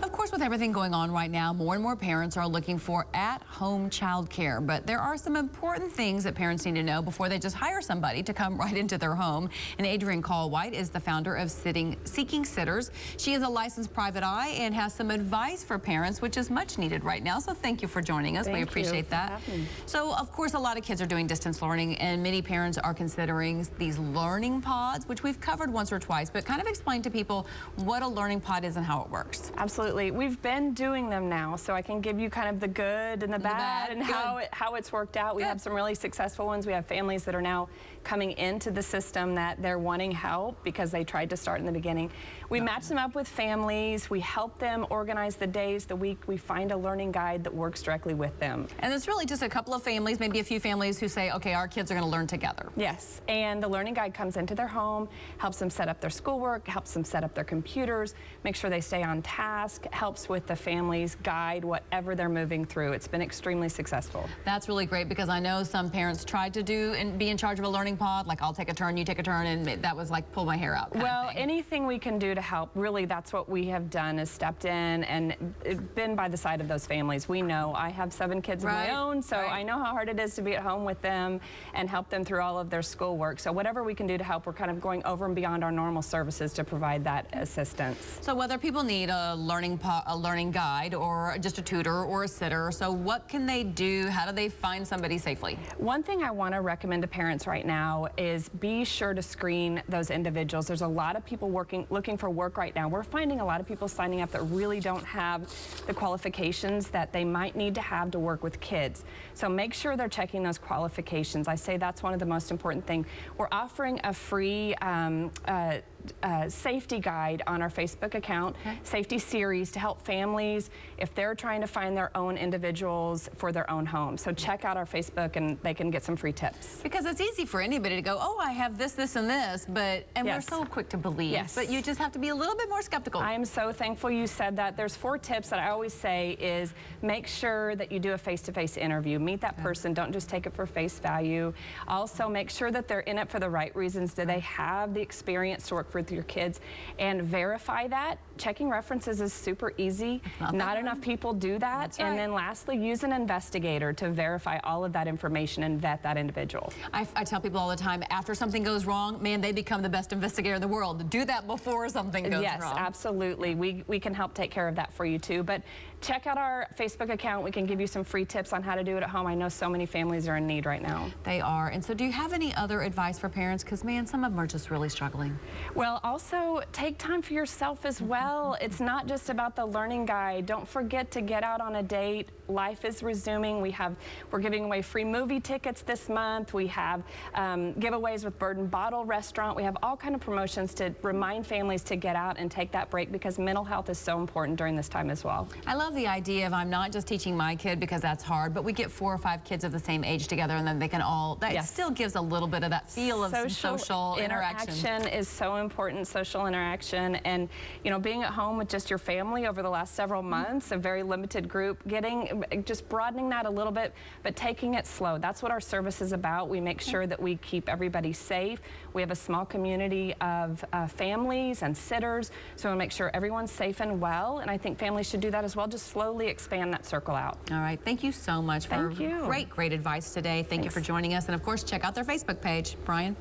Of course, with everything going on right now, more and more parents are looking for at-home child care. But there are some important things that parents need to know before they just hire somebody to come right into their home. And Adrienne Call-White is the founder of SeekingSitters. She is a licensed private eye and has some advice for parents, which is much needed right now. So thank you for joining us. We appreciate that. So, of course, a lot of kids are doing distance learning, and many parents are considering these learning pods, which we've covered once or twice, but kind of explain to people what a learning pod is and how it works. Absolutely. We've been doing them now, so I can give you kind of the good and the bad and how it's worked out. We have some really successful ones. We have families that are now coming into the system that they're wanting help because they tried to start in the beginning. We match them up with families. We help them organize the days, the week. We find a learning guide that works directly with them. And it's really just a couple of families, maybe a few families who say, okay, our kids are going to learn together. Yes, and the learning guide comes into their home, helps them set up their schoolwork, helps them set up their computers, make sure they stay on task, helps with the family's guide, whatever they're moving through. It's been extremely successful. That's really great because I know some parents tried to do and be in charge of a learning pod, like I'll take a turn, you take a turn, and that was like pull my hair out. Well, anything we can do to help, really that's what we have done, is stepped in and been by the side of those families. We know I have 7 kids of my own, so I know how hard it is to be at home with them and help them through all of their schoolwork. So whatever we can do to help, we're kind of going over and beyond our normal services to provide that assistance. So whether people need a learning guide or just a tutor or a sitter, so what can they do? How do they find somebody safely? One thing I want to recommend to parents right now is be sure to screen those individuals. There's a lot of people looking for work right now. We're finding a lot of people signing up that really don't have the qualifications that they might need to have to work with kids. So make sure they're checking those qualifications. I say that's one of the most important things. We're offering a free safety guide on our Facebook account, safety series, to help families if they're trying to find their own individuals for their own home. So check out our Facebook and they can get some free tips. Because it's easy for anybody to go, oh, I have this, this, and this, and we're so quick to believe. But you just have to be a little bit more skeptical. I am so thankful you said that. There's 4 tips that I always say is make sure that you do a face-to-face interview. Meet that person. Don't just take it for face value. Also, make sure that they're in it for the right reasons. Do they have the experience to work with your kids? And verify that. Checking references is super easy. Not enough people do that. And then lastly, use an investigator to verify all of that information and vet that individual. I tell people all the time, after something goes wrong, man, they become the best investigator in the world. Do that before something goes wrong. Yes, absolutely. We can help take care of that for you too. But check out our Facebook account. We can give you some free tips on how to do it at home. I know so many families are in need right now. They are. And so do you have any other advice for parents? Because, man, some of them are just really struggling. Well, also take time for yourself as well. It's not just about the learning guide. Don't forget to get out on a date. Life is resuming. We're giving away free movie tickets this month. We have giveaways with Bird and Bottle Restaurant. We have all kind of promotions to remind families to get out and take that break because mental health is so important during this time as well. I love the idea of I'm not just teaching my kid because that's hard, but we get 4 or 5 kids of the same age together and then they can all, that still gives a little bit of that feel of social interaction. Interaction is so important, social interaction, and you know, being at home with just your family over the last several months, a very limited group, just broadening that a little bit, but taking it slow. That's what our service is about. We make sure that we keep everybody safe. We have a small community of families and sitters, so we make sure everyone's safe and well, and I think families should do that as well. Just slowly expand that circle out. All right. Thank you so much for great advice today. Thank you for joining us. And, of course, check out their Facebook page. Brian?